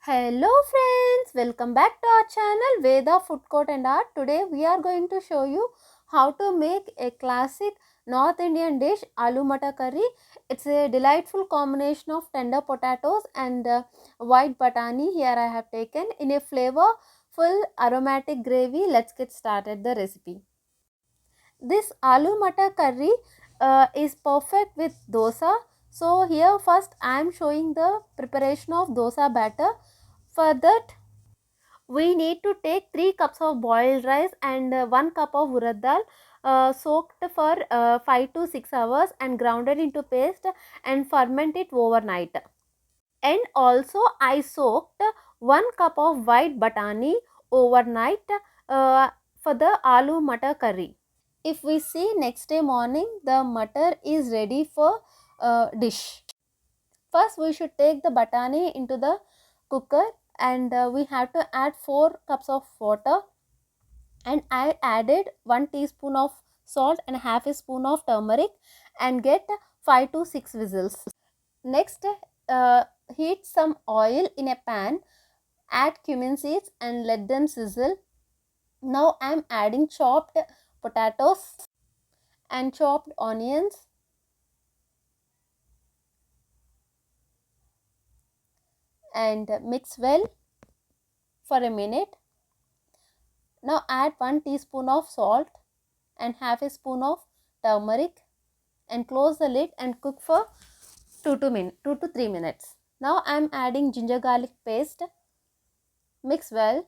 Hello friends, welcome back to our channel Veda Food Court and Art. Today we are going to show you how to make a classic North Indian dish, Aloo Mutter Curry. It's a delightful combination of tender potatoes and white batani. Here I have taken in a flavorful aromatic gravy. Let's get started the recipe. This Aloo Mutter Curry is perfect with dosa. So here first I am showing the preparation of dosa batter. For that, we need to take 3 cups of boiled rice and 1 cup of urad dal soaked for 5 to 6 hours and grounded into paste and ferment it overnight. And also I soaked 1 cup of white batani overnight for the aloo mutter curry. If we see next day morning, the mutter is ready for dish. First we should take the batani into the cooker and we have to add 4 cups of water, and I added 1 teaspoon of salt and half a spoon of turmeric and get 5 to 6 whistles. Next heat some oil in a pan, add cumin seeds and let them sizzle. Now I am adding chopped potatoes and chopped onions and mix well for a minute. Now add 1 teaspoon of salt and half a spoon of turmeric and close the lid and cook for 2 to 3 minutes. Now I am adding ginger garlic paste. Mix well.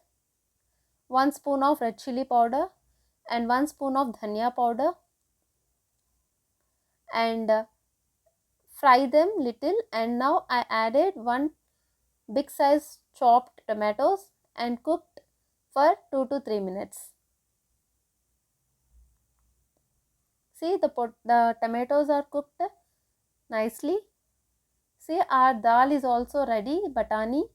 1 spoon of red chilli powder and 1 spoon of dhanya powder and fry them little, and now I added 1 big size chopped tomatoes and cooked for 2 to 3 minutes. See, the tomatoes are cooked nicely. See, our dal is also ready, batani,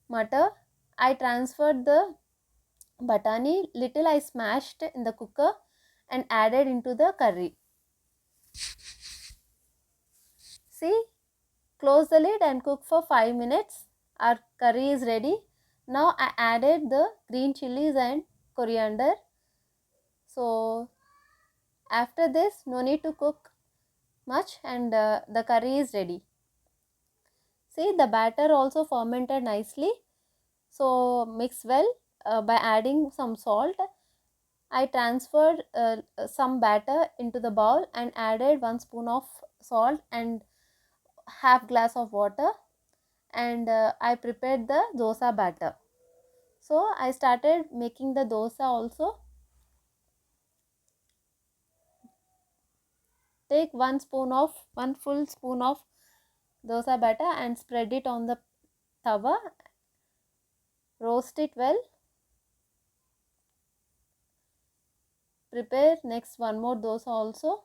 mutter. I transferred the batani, little I smashed in the cooker and added into the curry. See, close the lid and cook for 5 minutes. Our curry is ready. Now I added the green chillies and coriander. So after this, no need to cook much and the curry is ready. See, the batter also fermented nicely. So mix well by adding some salt. I transferred some batter into the bowl and added 1 spoon of salt and half glass of water, and I prepared the dosa batter. So I started making the dosa also. Take 1 full spoon of dosa batter and spread it on the tawa. Roast it well. Prepare next 1 more dosa also.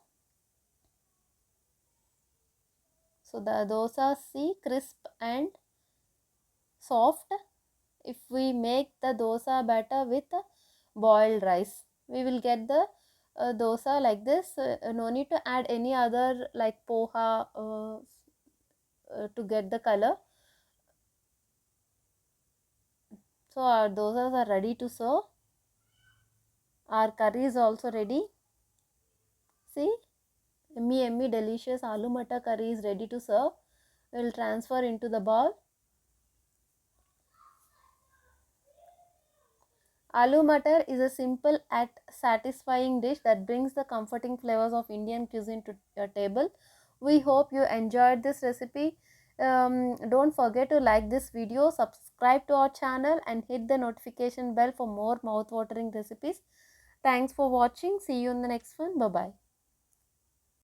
So the dosa see crisp and soft. If we make the dosa batter with boiled rice, we will get the dosa like this. No need to add any other like poha to get the color. So our dosas are ready to serve. Our curry is also ready. See, yummy delicious aloo mutter curry is ready to serve. We will transfer into the bowl. Aloo Mutter is a simple yet satisfying dish that brings the comforting flavors of Indian cuisine to your table. We hope you enjoyed this recipe. Don't forget to like this video, subscribe to our channel and hit the notification bell for more mouth-watering recipes. Thanks for watching. See you in the next one. Bye-bye.